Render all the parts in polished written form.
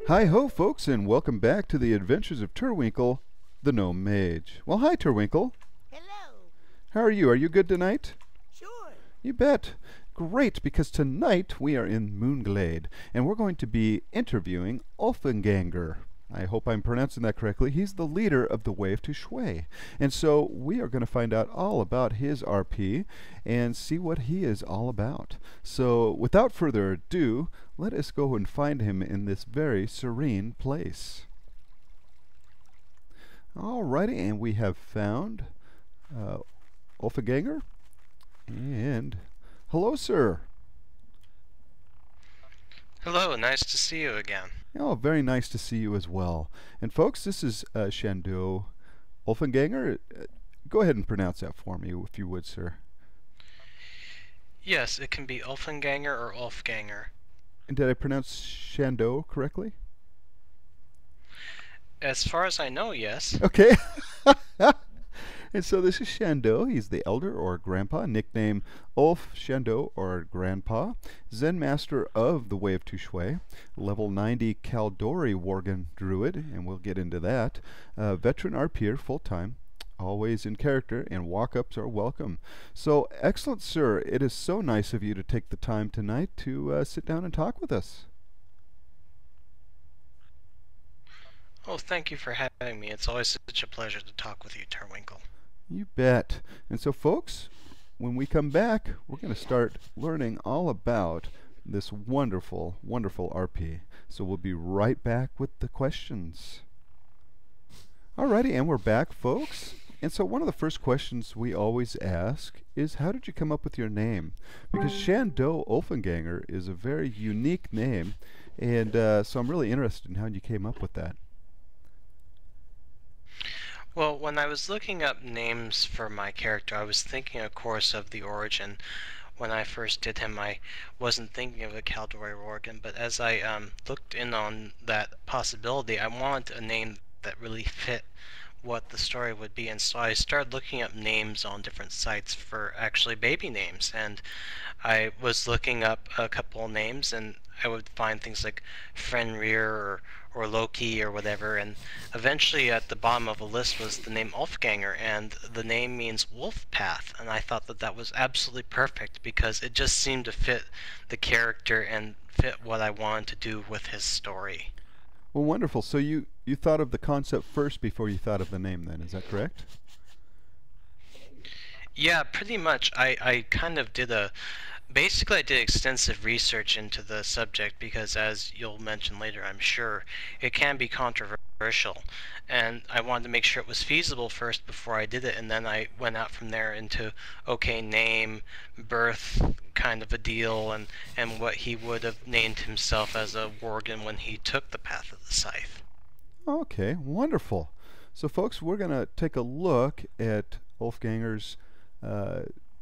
Hi ho, folks, and welcome back to the adventures of Turwinkle, the Gnome Mage. Well, hi, Turwinkle. Hello. How are you? Are you good tonight? Sure. You bet. Great, because tonight we are in Moonglade, and we're going to be interviewing Ulfgangur. I hope I'm pronouncing that correctly. He's the leader of the Way of Tushui. And so we are going to find out all about his RP and see what he is all about. So without further ado, let us go and find him in this very serene place. Alrighty, and we have found Ulfgangur. And hello, sir. Hello, nice to see you again. Oh, very nice to see you as well. And folks, this is Shan'do Ulfgangur. Go ahead and pronounce that for me, if you would, sir. Yes, it can be Ulfgangur or Ulfganger. And did I pronounce Shan'do correctly? As far as I know, yes. Okay. And so this is Shan'do. He's the elder or grandpa, nickname Ulf Shan'do or grandpa, Zen master of the Way of Tushui, level 90 Kaldori Worgen druid, and we'll get into that. Veteran RPer, full-time, always in character, and walk-ups are welcome. So excellent, sir. It is so nice of you to take the time tonight to sit down and talk with us. Oh, thank you for having me. It's always such a pleasure to talk with you, Turwinkle. You bet. And so, folks, when we come back, we're going to start learning all about this wonderful, wonderful RP. So we'll be right back with the questions. Alrighty, and we're back, folks. And so one of the first questions we always ask is, how did you come up with your name? Because Shan'do Ulfgangur is a very unique name, and so I'm really interested in how you came up with that. Well, when I was looking up names for my character, I was thinking, of course, of the origin. When I first did him, I wasn't thinking of a Kaldori Worgen, but as I looked in on that possibility, I wanted a name that really fit what the story would be, and so I started looking up names on different sites for actually baby names, and I was looking up a couple of names, and I would find things like Fenrir or Loki or whatever, and eventually at the bottom of a list was the name Ulfganger, and the name means wolf path, and I thought that that was absolutely perfect because it just seemed to fit the character and fit what I wanted to do with his story. Well, wonderful. So you thought of the concept first before you thought of the name then, is that correct? Yeah, pretty much. I kind of did basically I did extensive research into the subject because, as you'll mention later, I'm sure, it can be controversial. And I wanted to make sure it was feasible first before I did it, and then I went out from there into, okay, name, birth, kind of a deal, and what he would have named himself as a Worgen when he took the path of the scythe. Okay, wonderful. So folks, we're going to take a look at Ulfgangur's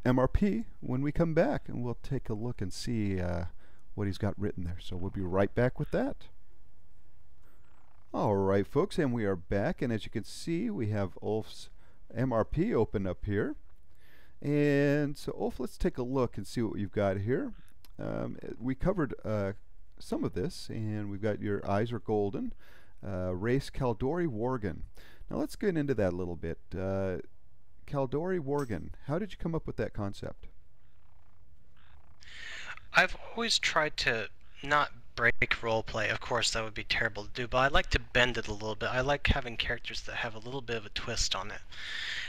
MRP when we come back, and we'll take a look and see what he's got written there. So we'll be right back with that. Alright, folks, and we are back, and as you can see, we have Ulf's MRP open up here. And so Ulf, let's take a look and see what you've got here. We covered some of this, and we've got your eyes are golden. Race Kaldori Worgen. Now let's get into that a little bit. Kaldori Worgen, how did you come up with that concept? I've always tried to not break roleplay. Of course, that would be terrible to do, but I like to bend it a little bit. I like having characters that have a little bit of a twist on it.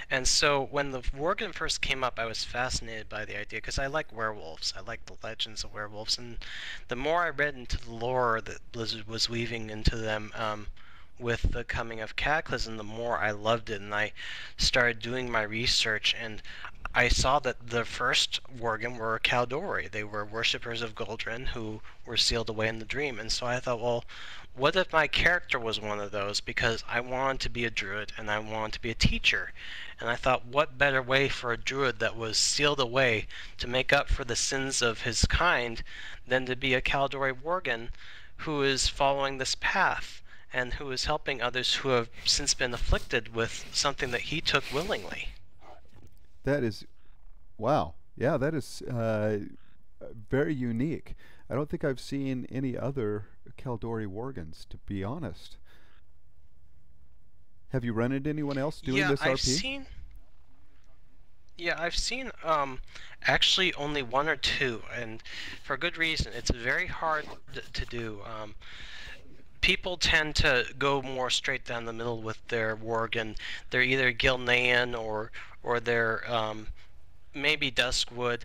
And so when the Worgen first came up, I was fascinated by the idea because I like werewolves. I like the legends of werewolves, and the more I read into the lore that Blizzard was weaving into them, with the coming of Cataclysm, the more I loved it, and I started doing my research, and I saw that the first Worgen were Kaldori. They were worshippers of Goldrin who were sealed away in the dream, and so I thought, well, what if my character was one of those? Because I wanted to be a druid, and I wanted to be a teacher. And I thought, what better way for a druid that was sealed away to make up for the sins of his kind than to be a Kaldori Worgen who is following this path, and who is helping others who have since been afflicted with something that he took willingly. That is, wow. Yeah, that is very unique. I don't think I've seen any other Caldori Worgans, to be honest. Have you run into anyone else doing Yeah, this RP? I've seen actually only one or two, and for good reason. It's very hard to do. People tend to go more straight down the middle with their work, and they're either Gilnean or they're maybe Duskwood.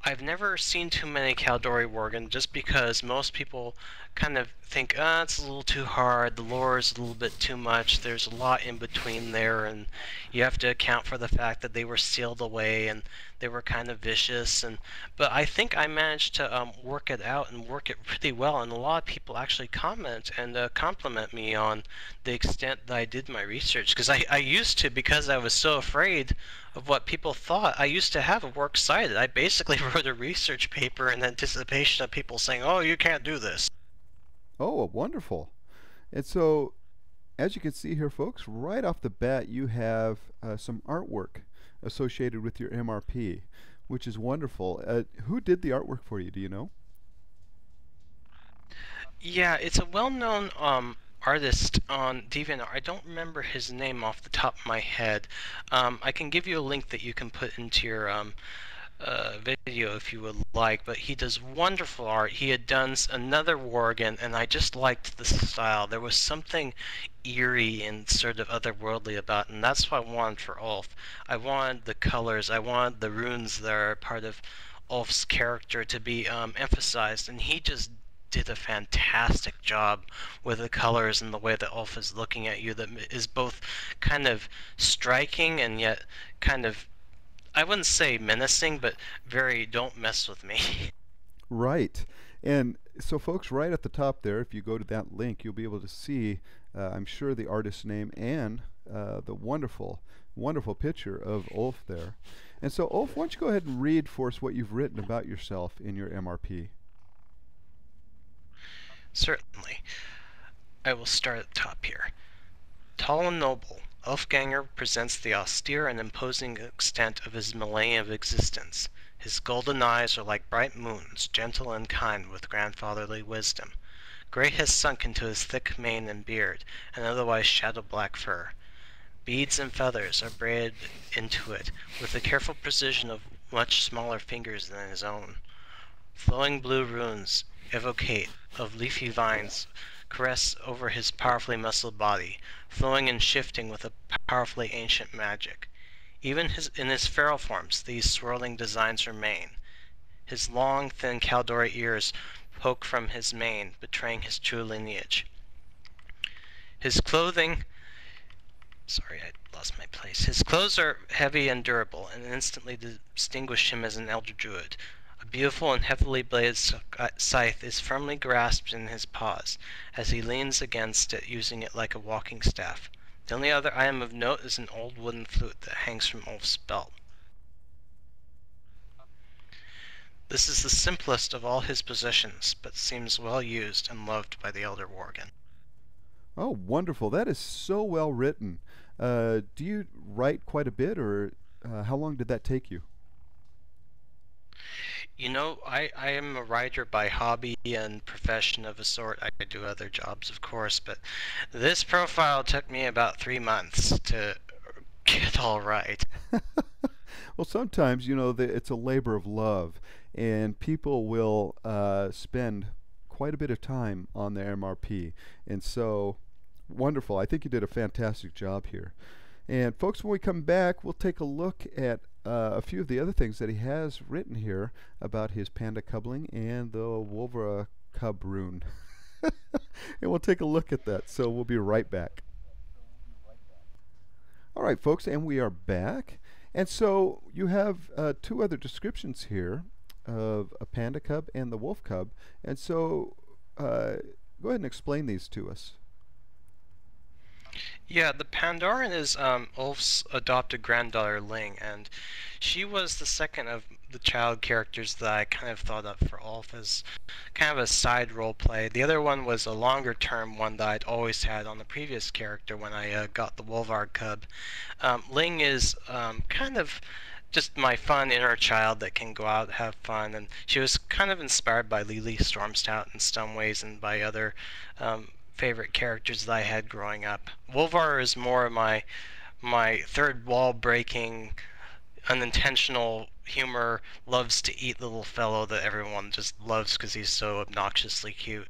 I've never seen too many Caldori Worgen just because most people kind of think, it's a little too hard, the lore is a little bit too much, there's a lot in between there, and you have to account for the fact that they were sealed away and they were kind of vicious. But I think I managed to work it out and work it really well, and a lot of people actually comment and compliment me on the extent that I did my research, because I used to, because I was so afraid of what people thought. I used to have a works cited. I basically wrote a research paper in anticipation of people saying, "Oh, you can't do this." Oh, wonderful. And so, as you can see here, folks, right off the bat, you have some artwork associated with your MRP, which is wonderful. Who did the artwork for you? Do you know? Yeah, it's a well-known artist on DeviantArt. I don't remember his name off the top of my head. I can give you a link that you can put into your video if you would like, but he does wonderful art. He had done another Worgen, and I just liked the style. There was something eerie and sort of otherworldly about it, and that's what I wanted for Ulf. I wanted the colors, I wanted the runes that are part of Ulf's character to be emphasized, and he just did a fantastic job with the colors and the way that Ulf is looking at you, that is both kind of striking and yet kind of, I wouldn't say menacing, but very don't mess with me. Right. And so, folks, right at the top there, if you go to that link, you'll be able to see, I'm sure, the artist's name and the wonderful, wonderful picture of Ulf there. And so, Ulf, why don't you go ahead and read for us what you've written about yourself in your MRP? Certainly. I will start at the top here. Tall and noble, Ulfgangur presents the austere and imposing extent of his millennia of existence. His golden eyes are like bright moons, gentle and kind with grandfatherly wisdom. Gray has sunk into his thick mane and beard, and otherwise shadow-black fur. Beads and feathers are braided into it, with the careful precision of much smaller fingers than his own. Flowing blue runes evocate of leafy vines caress over his powerfully muscled body, flowing and shifting with a powerfully ancient magic. Even in his feral forms, these swirling designs remain. His long, thin Caldori ears poke from his mane, betraying his true lineage. His clothing... Sorry, I lost my place. His clothes are heavy and durable, and instantly distinguish him as an elder druid. A beautiful and heavily bladed scythe is firmly grasped in his paws, as he leans against it, using it like a walking staff. The only other item of note is an old wooden flute that hangs from Ulf's belt. This is the simplest of all his possessions, but seems well used and loved by the elder Worgen. Oh, wonderful. That is so well written. Do you write quite a bit, or how long did that take you? You know, I am a writer by hobby and profession of a sort. I do other jobs, of course, but this profile took me about 3 months to get all right. Well, sometimes, it's a labor of love, and people will spend quite a bit of time on the MRP. And so, wonderful. I think you did a fantastic job here. And folks, when we come back, we'll take a look at a few of the other things that he has written here about his panda coupling and the Wolvera cub rune. And we'll take a look at that. So we'll be right back. All right, folks, and we are back. And so you have two other descriptions here of a panda cub and the wolf cub. And so go ahead and explain these to us. Yeah, the Pandoran is Ulf's adopted granddaughter Ling, and she was the second of the child characters that I kind of thought up for Ulf as kind of a side role play. The other one was a longer term one that I'd always had on the previous character when I got the Wolvard cub. Ling is kind of just my fun inner child that can go out and have fun. And she was kind of inspired by Lily Stormstout in some ways and by other favorite characters that I had growing up. Wolvar is more my third wall breaking, unintentional humor, loves to eat little fellow that everyone just loves because he's so obnoxiously cute.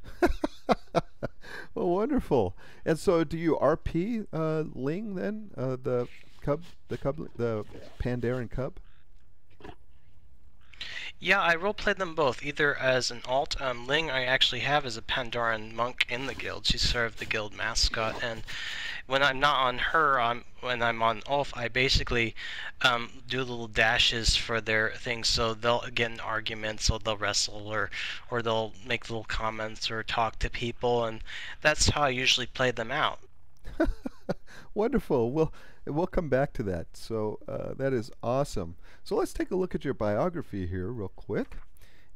Well, wonderful. And so, do you RP Ling then? The Pandaren cub. Yeah, I roleplayed them both, either as an alt. Ling I actually have as a Pandaren monk in the guild. She's sort of the guild mascot, and when I'm not on her, when I'm on Ulf, I basically do little dashes for their things, so they'll get in arguments, or they'll wrestle, or they'll make little comments or talk to people, and that's how I usually play them out. Wonderful. We'll come back to that. So that is awesome. So let's take a look at your biography here, real quick.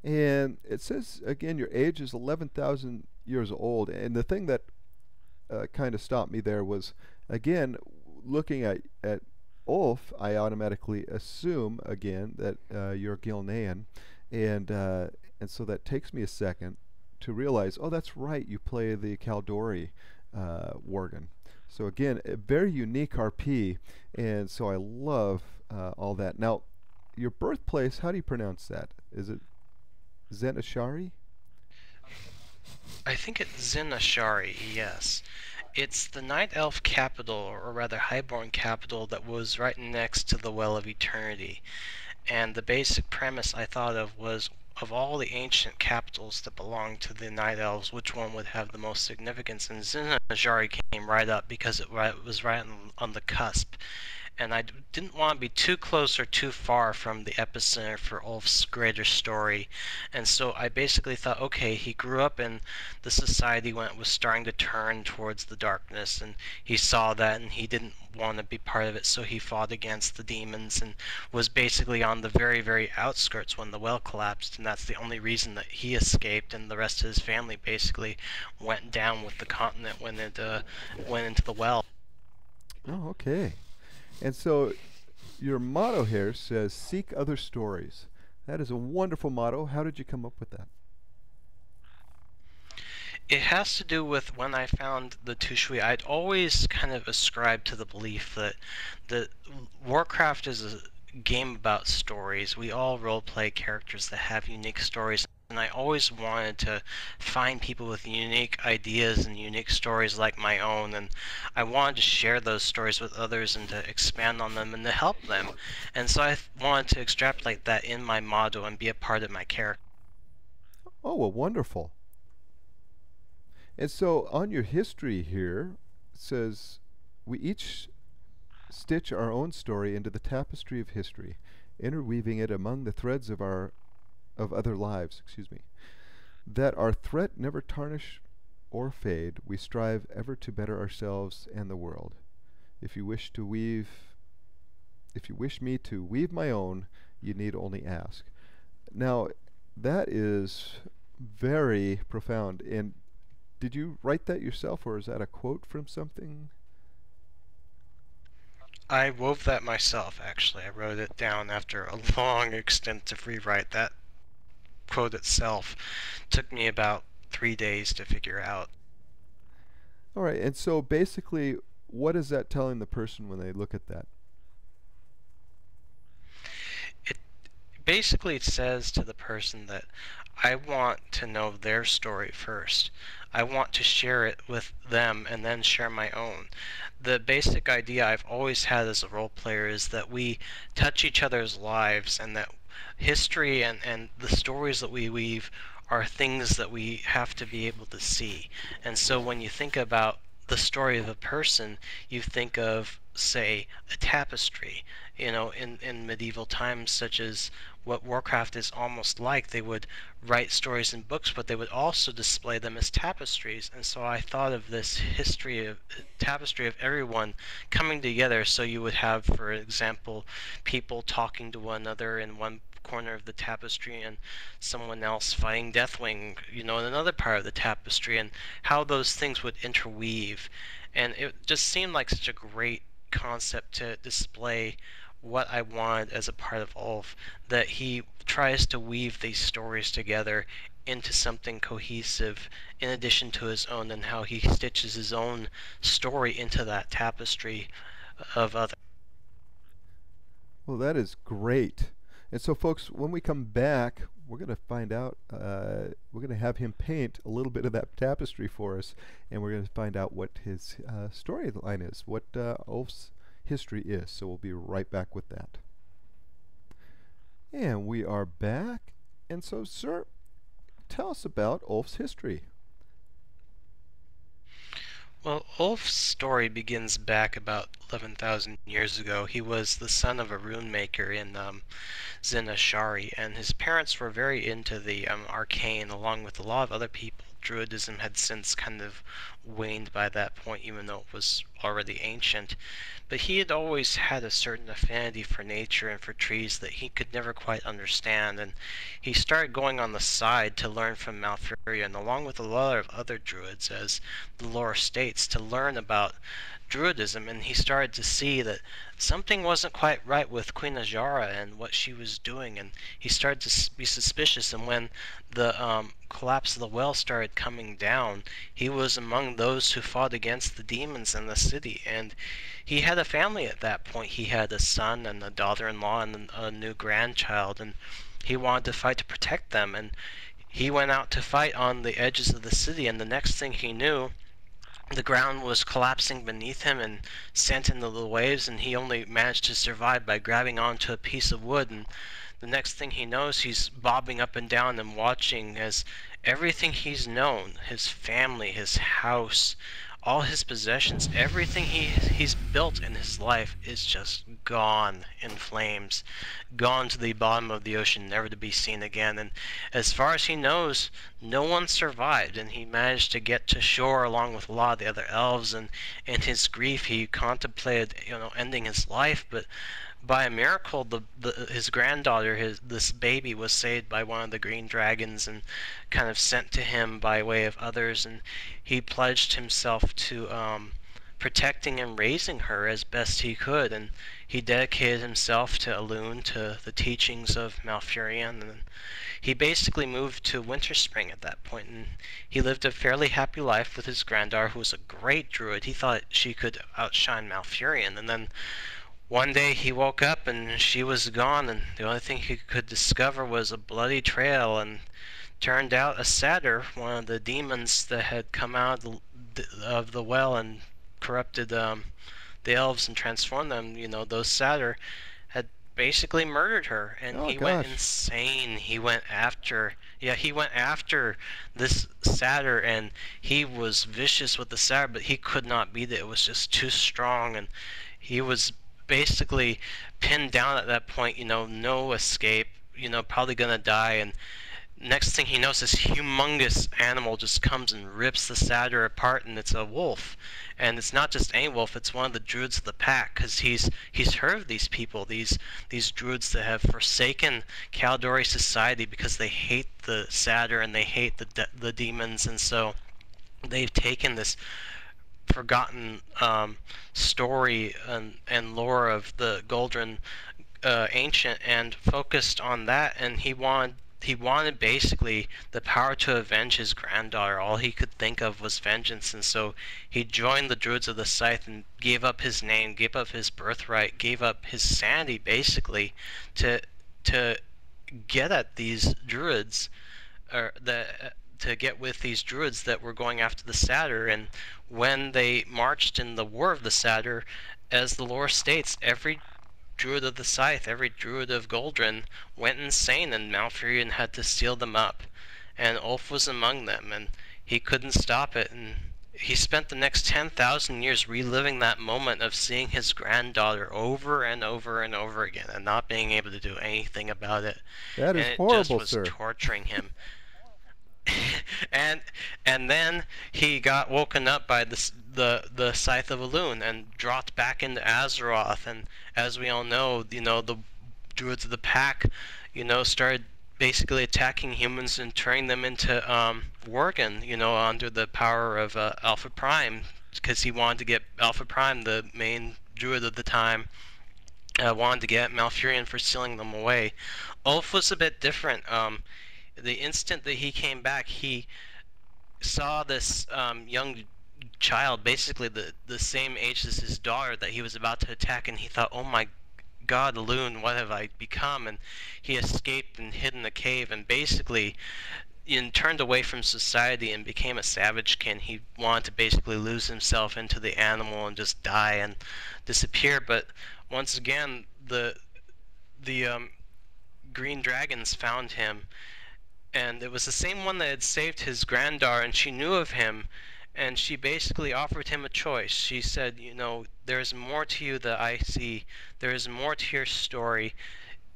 And it says again, your age is 11,000 years old. And the thing that kind of stopped me there was, again, looking at Ulf, I automatically assume again that you're Gilnean, and so that takes me a second to realize, oh, that's right, you play the Kaldori Worgen. So again, a very unique RP, and so I love all that. Now, your birthplace, how do you pronounce that? Is it Zenashari? I think it's Zinashari, yes. It's the Night Elf capital, or rather Highborn capital, that was right next to the Well of Eternity. And the basic premise I thought of was, of all the ancient capitals that belonged to the Night Elves, which one would have the most significance? And Zinajari came right up because it was right on the cusp. And I didn't want to be too close or too far from the epicenter for Ulf's greater story. And so I basically thought, okay, he grew up in the society when it was starting to turn towards the darkness, and he saw that and he didn't want to be part of it, so he fought against the demons and was basically on the very, very outskirts when the well collapsed, and that's the only reason that he escaped, and the rest of his family basically went down with the continent when it went into the well. Oh, okay. And so your motto here says, seek other stories. That is a wonderful motto. How did you come up with that? It has to do with when I found the Tushui. I'd always kind of ascribed to the belief that Warcraft is a game about stories. We all roleplay characters that have unique stories, and I always wanted to find people with unique ideas and unique stories like my own, and I wanted to share those stories with others and to expand on them and to help them. And so I wanted to extrapolate that in my motto and be a part of my character. Oh, well, wonderful. And so on your history here, it says, we each stitch our own story into the tapestry of history, interweaving it among the threads of other lives, excuse me. That our thread never tarnish or fade, we strive ever to better ourselves and the world. If you wish to weave if you wish me to weave my own, you need only ask. Now, that is very profound. And did you write that yourself, or is that a quote from something? I wove that myself, actually. I wrote it down after a long, extensive rewrite. That quote itself took me about 3 days to figure out. All right, and so basically, what is that telling the person when they look at that? It basically says to the person that I want to know their story first. I want to share it with them and then share my own. The basic idea I've always had as a role player is that we touch each other's lives, and that history and the stories that we weave are things that we have to be able to see. And so when you think about the story of a person, you think of, say, a tapestry. In medieval times, such as what Warcraft is almost like, they would write stories in books, but they would also display them as tapestries. And so I thought of this history of tapestry of everyone coming together. So you would have, for example, people talking to one another in one corner of the tapestry, and someone else fighting Deathwing, in another part of the tapestry, and how those things would interweave. And it just seemed like such a great concept to display what I wanted as a part of Ulf, that he tries to weave these stories together into something cohesive in addition to his own, and how he stitches his own story into that tapestry of other. Well, that is great. And so, folks, when we come back, we're going to find out, we're going to have him paint a little bit of that tapestry for us, and we're going to find out what his storyline is, what Ulf's history is. So, we'll be right back with that. And we are back. And so, sir, tell us about Ulf's history. Well, Ulf's story begins back about 11,000 years ago. He was the son of a rune maker in Zinashari, and his parents were very into the arcane, along with a lot of other people. Druidism had since kind of waned by that point, even though it was already ancient. But he had always had a certain affinity for nature and for trees that he could never quite understand, and he started going on the side to learn from Malfurion, along with a lot of other druids, as the lore states, to learn about Druidism, and he started to see that something wasn't quite right with Queen Ajara and what she was doing, and he started to be suspicious. And when the collapse of the well started coming down, he was among those who fought against the demons in the city, and he had a family at that point. He had a son and a daughter-in-law and a new grandchild, and he wanted to fight to protect them, and he went out to fight on the edges of the city, and the next thing he knew, the ground was collapsing beneath him and sent into the waves, and he only managed to survive by grabbing onto a piece of wood. And the next thing he knows, he's bobbing up and down and watching as everything he's known, his family, his house, all his possessions, everything he's built in his life is just gone in flames, gone to the bottom of the ocean, never to be seen again. And as far as he knows, no one survived, and he managed to get to shore along with a lot of the other elves. And in his grief, he contemplated, ending his life, but by a miracle, his granddaughter, this baby, was saved by one of the green dragons and kind of sent to him by way of others, and he pledged himself to protecting and raising her as best he could, and he dedicated himself to Elune, to the teachings of Malfurion, and he basically moved to Winterspring at that point, and he lived a fairly happy life with his granddaughter, who was a great druid. He thought she could outshine Malfurion, and then one day he woke up and she was gone, and the only thing he could discover was a bloody trail, and turned out a satyr, one of the demons that had come out of the well and corrupted the elves and transformed them. Those satyr had basically murdered her, and Oh he gosh. went insane. He went after this satyr, and he was vicious with the satyr, but he could not beat it. It was just too strong, and he was basically pinned down at that point, no escape, probably gonna die. And next thing he knows, this humongous animal just comes and rips the satyr apart, and it's a wolf. And it's not just any wolf, it's one of the druids of the pack, because he's heard of these people, these druids that have forsaken Caldori society because they hate the satyr and they hate the demons, and so they've taken this forgotten story and lore of the Goldren ancient and focused on that, and he wanted basically the power to avenge his granddaughter. All he could think of was vengeance, and so he joined the Druids of the Scythe and gave up his name, gave up his birthright, gave up his sanity basically to get at these druids, or to get with these druids that were going after the satyr. And when they marched in the War of the Satyr, as the lore states, every druid of the Scythe, every druid of Goldren went insane, and Malfurion had to seal them up. And Ulf was among them, and he couldn't stop it. And he spent the next 10,000 years reliving that moment of seeing his granddaughter over and over and over again, and not being able to do anything about it. That And is it just horrible, was sir. torturing him. and and then he got woken up by the Scythe of Elune and dropped back into Azeroth. And as we all know, the druids of the pack, started basically attacking humans and turning them into Worgen, under the power of Alpha Prime, because he wanted to get Alpha Prime, the main druid of the time, wanted to get Malfurion for stealing them away. Ulf was a bit different. The instant that he came back, he saw this young child, basically the same age as his daughter, that he was about to attack, and he thought, "Oh my God, Loon, what have I become?" And he escaped and hid in the cave, and basically turned away from society and became a savage kin. He wanted to basically lose himself into the animal and just die and disappear. But once again, the green dragons found him, and it was the same one that had saved his granddaughter, and she knew of him, and she basically offered him a choice. She said, "You know, there's more to you that I see. There is more to your story.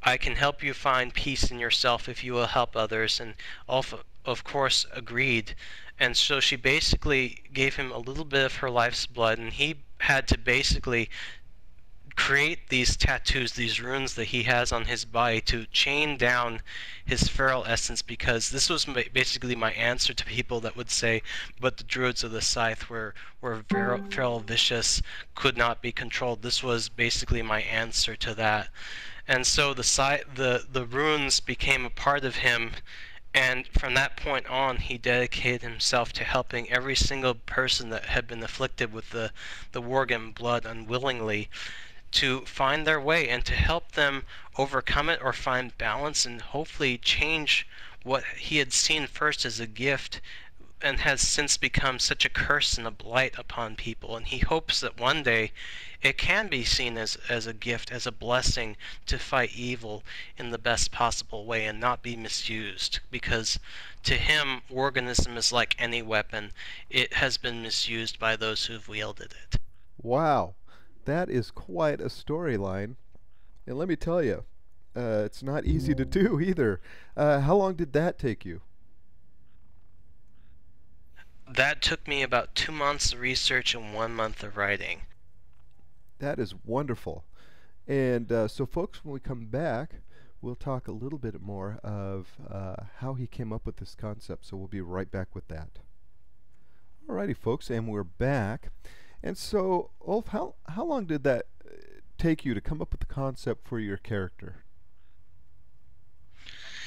I can help you find peace in yourself if you will help others." And Ulf, of course, agreed. And so she basically gave him a little bit of her life's blood, and he had to basically create these tattoos, these runes that he has on his body to chain down his feral essence, because this was basically my answer to people that would say, but the druids of the scythe were feral, vicious, could not be controlled. This was basically my answer to that. And so the runes became a part of him, and from that point on, he dedicated himself to helping every single person that had been afflicted with the Worgen blood unwillingly to find their way and to help them overcome it or find balance and hopefully change what he had seen first as a gift and has since become such a curse and a blight upon people. And he hopes that one day it can be seen as a gift, as a blessing to fight evil in the best possible way and not be misused. Because to him, organism is like any weapon. It has been misused by those who've wielded it. Wow, that is quite a storyline. And let me tell you, it's not easy to do either. How long did that take you? That took me about 2 months of research and 1 month of writing. That is wonderful. And so, folks, when we come back, we'll talk a little bit more of how he came up with this concept. So we'll be right back with that. Alrighty, folks, and we're back. And so, Ulf, how long did that take you to come up with the concept for your character?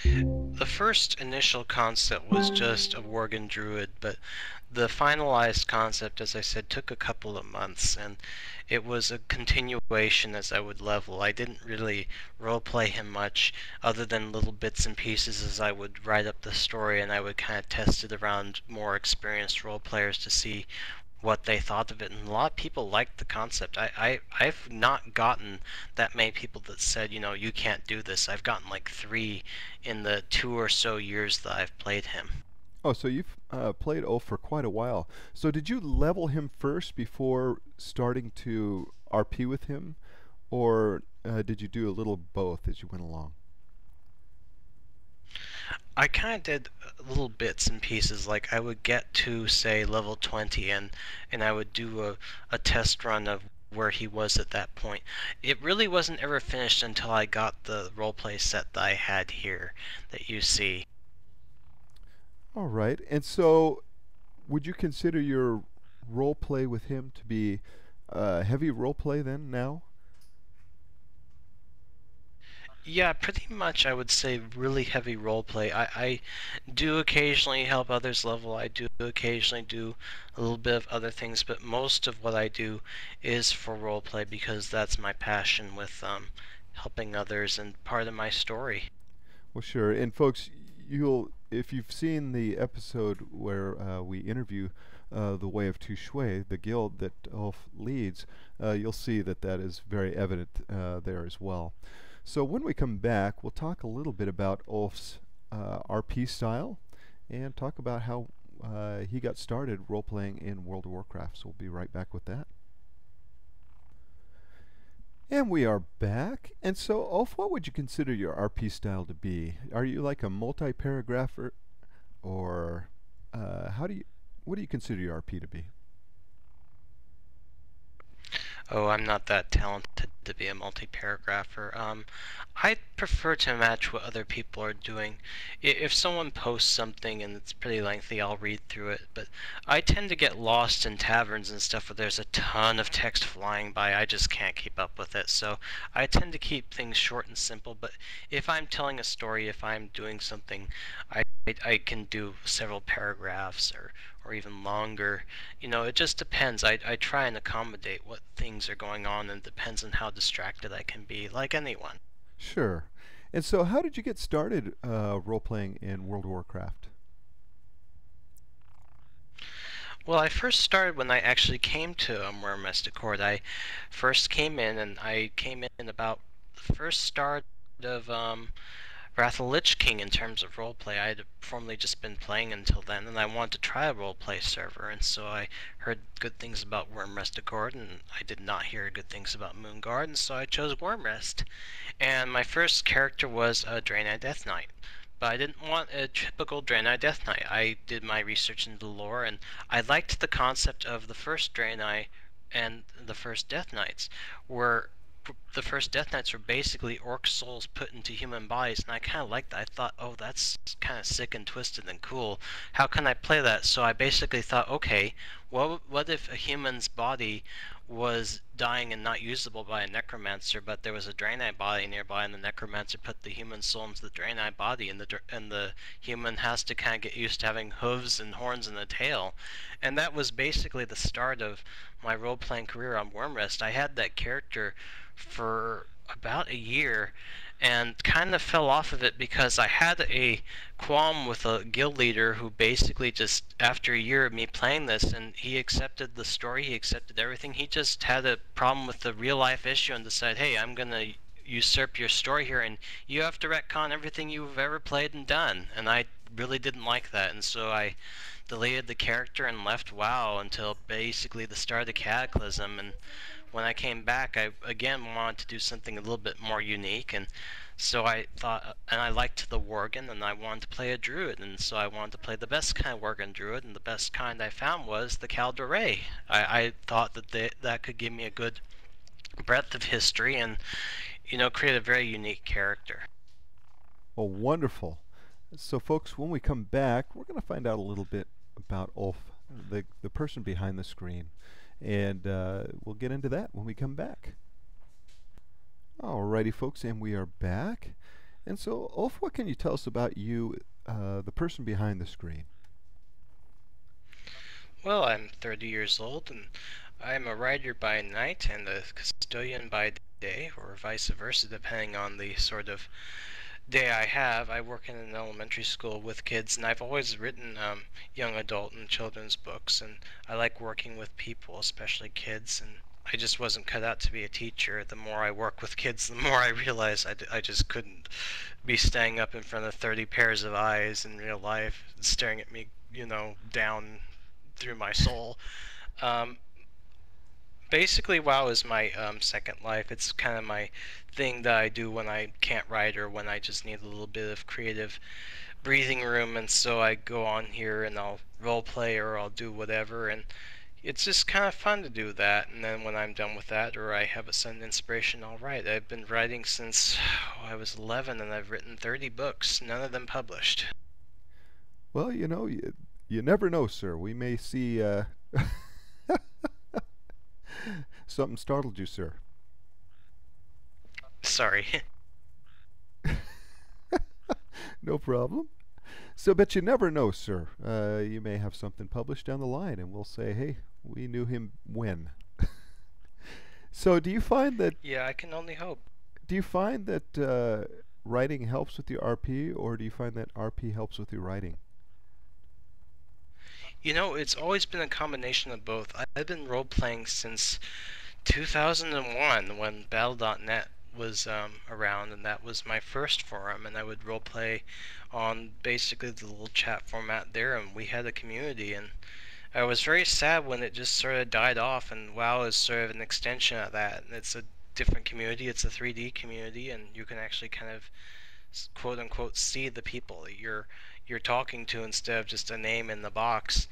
The first initial concept was just a Worgen druid, but the finalized concept, as I said, took a couple of months, and it was a continuation as I would level. I didn't really roleplay him much, other than little bits and pieces as I would write up the story, and I would kind of test it around more experienced role players to see what they thought of it, and a lot of people liked the concept. I've not gotten that many people that said, you know, you can't do this. I've gotten like 3 in the 2 or so years that I've played him. Oh, so you've played Ulf for quite a while. So did you level him first before starting to RP with him, or did you do a little both as you went along? I kind of did little bits and pieces. Like I would get to say level 20, and I would do a test run of where he was at that point. It really wasn't ever finished until I got the roleplay set that I had here that you see. All right. And so would you consider your role play with him to be heavy role play then now? Yeah, pretty much I would say really heavy roleplay. I do occasionally help others level. I do occasionally do a little bit of other things, but most of what I do is for roleplay because that's my passion with helping others and part of my story. Well, sure. And folks, you'll if you've seen the episode where we interview the Way of Tushui, the guild that Ulf leads, you'll see that that is very evident there as well. So when we come back, we'll talk a little bit about Ulf's RP style and talk about how he got started role-playing in World of Warcraft. So we'll be right back with that. And we are back. And so, Ulf, what would you consider your RP style to be? Are you like a multi-paragrapher, or what do you consider your RP to be? Oh, I'm not that talented to be a multi-paragrapher. I prefer to match what other people are doing. If someone posts something and it's pretty lengthy, I'll read through it. But I tend to get lost in taverns and stuff where there's a ton of text flying by. I just can't keep up with it. So I tend to keep things short and simple. But if I'm telling a story, if I'm doing something, I can do several paragraphs or even longer. It just depends. I try and accommodate what things are going on, and it depends on how distracted I can be, like anyone. Sure. And so, how did you get started role playing in World of Warcraft? Well, I first started when I actually came to Worm Accord. I first came in, and I came in about the first start of Wrath of the Lich King in terms of roleplay. I had formerly just been playing until then, and I wanted to try a roleplay server, and so I heard good things about Wyrmrest Accord, and I did not hear good things about Moonguard, and so I chose Wyrmrest. And my first character was a Draenei Death Knight. But I didn't want a typical Draenei Death Knight. I did my research into the lore, and I liked the concept of the first Draenei and the first Death Knights, where the first Death Knights were basically orc souls put into human bodies, and I kind of liked that. I thought, oh, that's kind of sick and twisted and cool. How can I play that? So I basically thought, okay, what if a human's body was dying and not usable by a necromancer, but there was a Draenei body nearby, and the necromancer put the human soul into the Draenei body, and the human has to kind of get used to having hooves and horns and a tail, and that was basically the start of my role-playing career on Wyrmrest. I had that character for about a year and kind of fell off of it because I had a qualm with a guild leader who basically just, after a year of me playing this, and he accepted the story, he accepted everything, he just had a problem with the real life issue and decided, hey, I'm going to usurp your story here and you have to retcon everything you've ever played and done. And I really didn't like that, and so I deleted the character and left WoW until basically the start of the Cataclysm. And when I came back, I again wanted to do something a little bit more unique, and so I thought, and I liked the Worgen, and I wanted to play a Druid, and so I wanted to play the best kind of Worgen Druid, and the best kind I found was the Kaldore. I thought that could give me a good breadth of history and, create a very unique character. Oh, wonderful. So, folks, when we come back, we're going to find out a little bit about Ulf, the person behind the screen. And we'll get into that when we come back. Alrighty, folks, and we are back. And so, Ulf, what can you tell us about you, the person behind the screen? Well, I'm 30 years old, and I'm a writer by night and a custodian by day, or vice versa, depending on the sort of day I have. I work in an elementary school with kids, and I've always written young adult and children's books, and I like working with people, especially kids, and I just wasn't cut out to be a teacher. The more I work with kids, the more I realize I just couldn't be staying up in front of 30 pairs of eyes in real life, staring at me, down through my soul. Um, Basically, WoW is my second life. It's kind of my thing that I do when I can't write or when I just need a little bit of creative breathing room, and so I go on here and I'll role play or I'll do whatever, and it's just kind of fun to do that. And then when I'm done with that or I have a sudden inspiration, I'll write. I've been writing since I was 11, and I've written 30 books, none of them published. Well, you never know, sir. We may see something startled you, sir. Sorry. No problem. So, but you never know, sir. You may have something published down the line, and we'll say, hey, we knew him when. So, Yeah, I can only hope. do you find that writing helps with your RP, or do you find that RP helps with your writing? It's always been a combination of both. I've been role playing since 2001 when Battle.net was around, and that was my first forum, and I would role play on basically the little chat format there, and we had a community, and I was very sad when it just sort of died off, and WoW is sort of an extension of that, and it's a different community. It's a 3D community, and you can actually kind of quote unquote see the people that you're talking to instead of just a name in the box.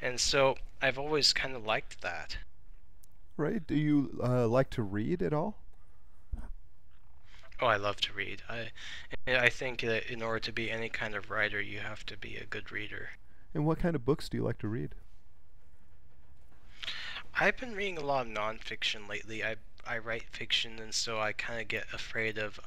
And so I've always kind of liked that. Right? Do you like to read at all? Oh, I love to read. I think that in order to be any kind of writer, you have to be a good reader. And what kind of books do you like to read? I've been reading a lot of nonfiction lately. I write fiction, and so I kind of get afraid of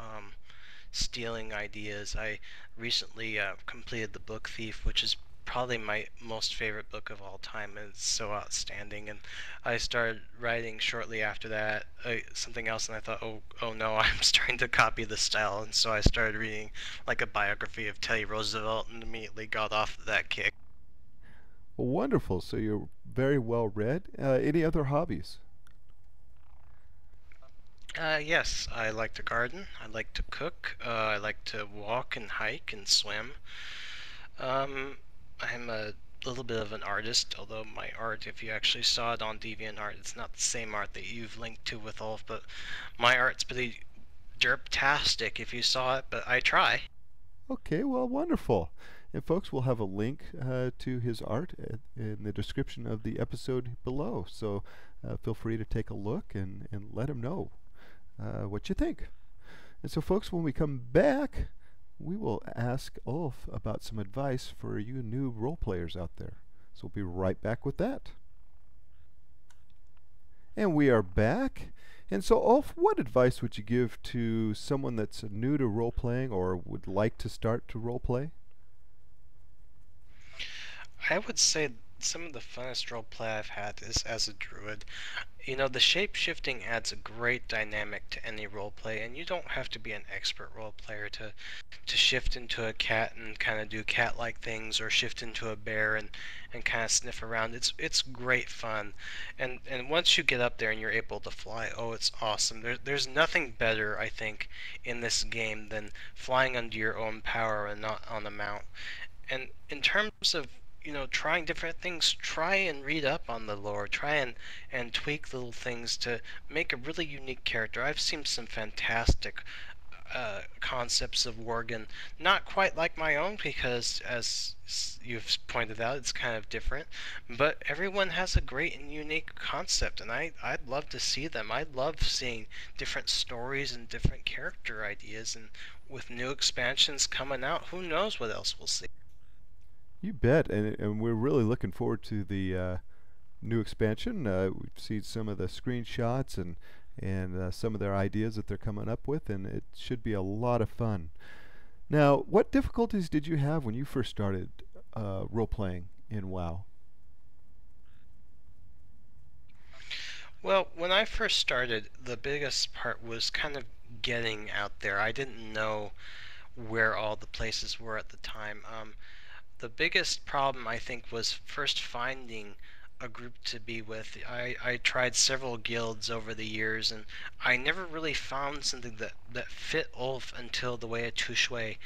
stealing ideas. I recently completed The Book Thief, which is probably my most favorite book of all time, and it's so outstanding. And I started writing shortly after that something else, and I thought, oh no, I'm starting to copy the style, and so I started reading like a biography of Teddy Roosevelt, and immediately got off that kick. Well, wonderful. So you're very well read. Any other hobbies? Yes, I like to garden. I like to cook. I like to walk and hike and swim. Um, I'm a little bit of an artist, although my art, if you actually saw it on DeviantArt, it's not the same art that you've linked to with Ulf, but my art's pretty derptastic if you saw it, but I try. Okay, well, wonderful. And folks, we'll have a link to his art in the description of the episode below. So feel free to take a look and let him know what you think. And so, folks, when we come back, we will ask Ulf about some advice for you new role players out there. So we'll be right back with that. And we are back. And so, Ulf, what advice would you give to someone that's new to role playing or would like to start to role play? I would say some of the funnest role play I've had is as a druid. You know, the shape shifting adds a great dynamic to any role play, and you don't have to be an expert role player to shift into a cat and kind of do cat-like things, or shift into a bear and kind of sniff around. It's great fun, and once you get up there and you're able to fly, oh, it's awesome. There's nothing better, I think, in this game than flying under your own power and not on a mount. And in terms of trying different things, try and read up on the lore, try and tweak little things to make a really unique character. I've seen some fantastic concepts of Worgen, not quite like my own because, as you've pointed out, it's kind of different, but everyone has a great and unique concept, and I'd love to see them. I love seeing different stories and different character ideas, and with new expansions coming out, who knows what else we'll see. You bet, and we're really looking forward to the new expansion. We've seen some of the screenshots and some of their ideas that they're coming up with, and it should be a lot of fun. Now, what difficulties did you have when you first started role playing in WoW? Well, when I first started, the biggest part was kind of getting out there. I didn't know where all the places were at the time. The biggest problem, I think, was first finding a group to be with. I tried several guilds over the years, and I never really found something that fit Ulf until the way of Tushui,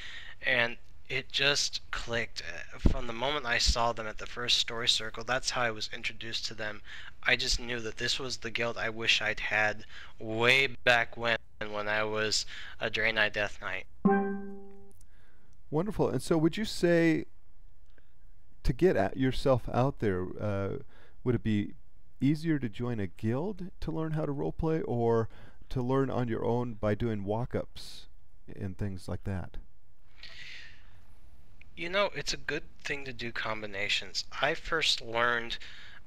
and it just clicked. From the moment I saw them at the first story circle, that's how I was introduced to them. I just knew that this was the guild I wish I'd had way back when I was a Draenei Death Knight. Wonderful. And so, would you say to get yourself out there, would it be easier to join a guild to learn how to role play, or to learn on your own by doing walk-ups and things like that? You know, it's a good thing to do combinations. I first learned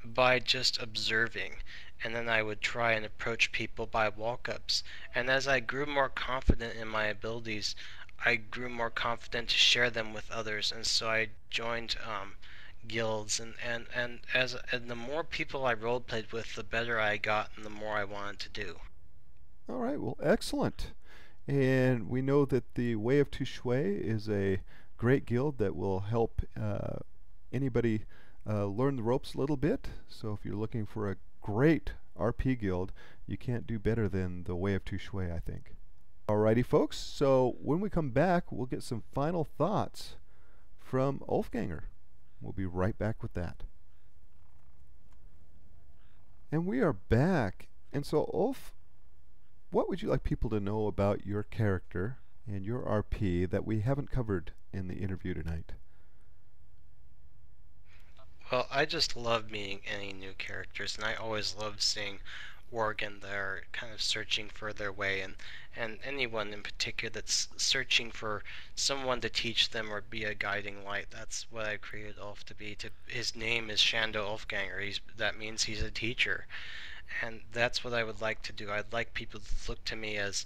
by just observing, and then I would try and approach people by walk-ups. And as I grew more confident in my abilities, I grew more confident to share them with others, and so I joined guilds. And the more people I role played with, the better I got, and the more I wanted to do. All right, well, excellent. And we know that the Way of Tushui is a great guild that will help anybody learn the ropes a little bit. So if you're looking for a great RP guild, you can't do better than the Way of Tushui, I think. Alrighty, folks. So when we come back, we'll get some final thoughts from Ulfganger. We'll be right back with that. And we are back. And so, Ulf, what would you like people to know about your character and your RP that we haven't covered in the interview tonight? Well, I just love meeting any new characters, and I always love seeing Oregon that are kind of searching for their way, and anyone in particular that's searching for someone to teach them or be a guiding light. That's what I created Ulf to be. His name is Shan'do Ulfgangur. That means he's a teacher, and that's what I would like to do. I'd like people to look to me as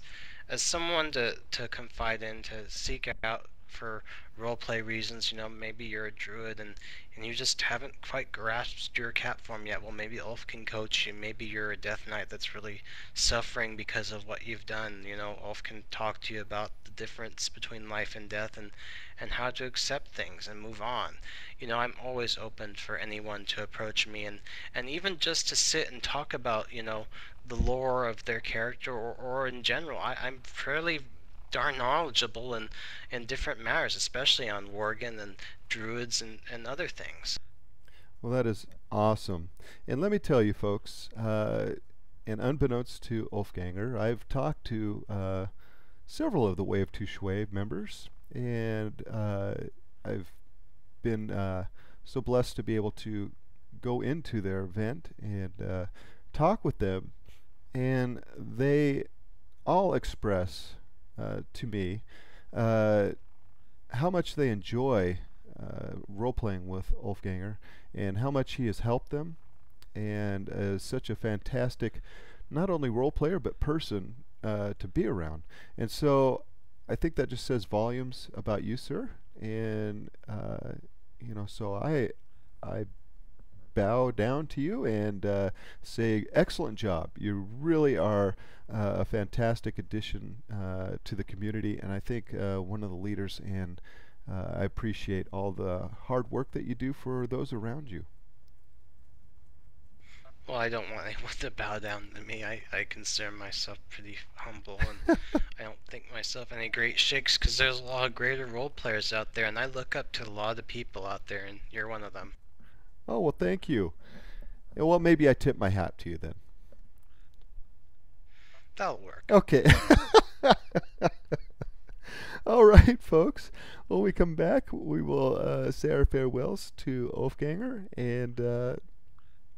someone to confide in, to seek out for roleplay reasons. Maybe you're a druid and you just haven't quite grasped your cat form yet. Well, maybe Ulf can coach you. Maybe you're a death knight that's really suffering because of what you've done. Ulf can talk to you about the difference between life and death, and how to accept things and move on. I'm always open for anyone to approach me, and even just to sit and talk about, the lore of their character, or in general. I'm fairly darn knowledgeable in different matters, especially on Worgen and druids and other things. Well, that is awesome. And let me tell you, folks, and unbeknownst to Ulfganger, I've talked to several of the Way of Tushui members, and I've been so blessed to be able to go into their event and talk with them, and they all express to me how much they enjoy role playing with Ulfganger, and how much he has helped them, and is such a fantastic, not only role player but person to be around. And so I think that just says volumes about you, sir. And so I bow down to you and say excellent job. You really are a fantastic addition to the community, and I think one of the leaders, and I appreciate all the hard work that you do for those around you. Well, I don't want anyone to bow down to me. I consider myself pretty humble, and I don't think myself any great shakes, because there's a lot of greater role players out there, and I look up to a lot of people out there, and you're one of them. Oh, well, thank you. Well, maybe I tip my hat to you then. That'll work. Okay. All right, folks. When we come back, we will say our farewells to Ulfganger, and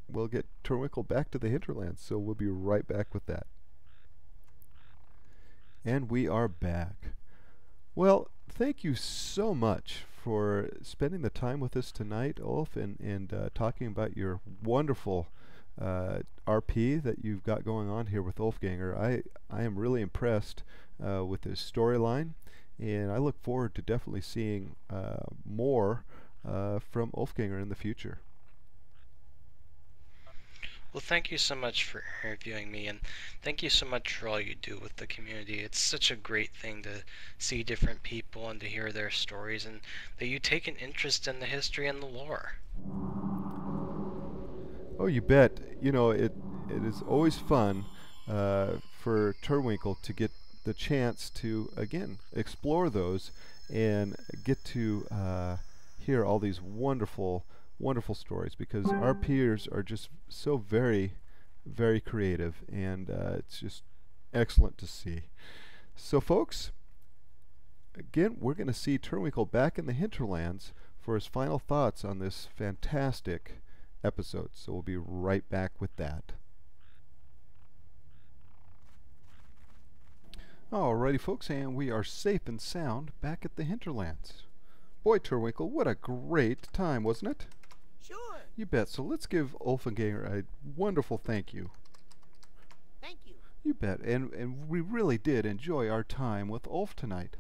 we'll get Turwinkle back to the hinterlands. So we'll be right back with that. And we are back. Well, thank you so much for spending the time with us tonight, Ulf, and talking about your wonderful RP that you've got going on here with Ulfganger. I am really impressed with his storyline, and I look forward to definitely seeing more from Ulfganger in the future. Well, thank you so much for interviewing me, and thank you so much for all you do with the community. It's such a great thing to see different people and to hear their stories, and that you take an interest in the history and the lore. Oh, you bet. It is always fun for Turwinkle to get the chance to, again, explore those and get to hear all these wonderful, wonderful stories, because our peers are just so very, very creative, and it's just excellent to see. So, folks, again, we're going to see Turwinkle back in the hinterlands for his final thoughts on this fantastic episode. So we'll be right back with that. Alrighty, folks, and we are safe and sound back at the hinterlands. Boy, Turwinkle, what a great time, wasn't it? Sure. You bet. So let's give Ulfganger a wonderful thank you. Thank you. You bet. And we really did enjoy our time with Ulf tonight.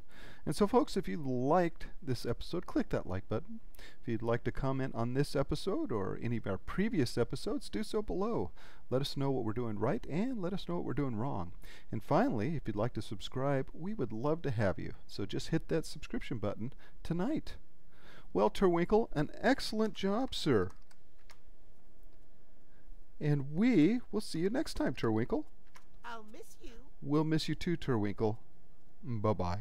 And so, folks, if you liked this episode, click that like button. If you'd like to comment on this episode or any of our previous episodes, do so below. Let us know what we're doing right, and let us know what we're doing wrong. And finally, if you'd like to subscribe, we would love to have you. So just hit that subscription button tonight. Well, Turwinkle, an excellent job, sir. And we will see you next time, Turwinkle. I'll miss you. We'll miss you too, Turwinkle. Bye-bye.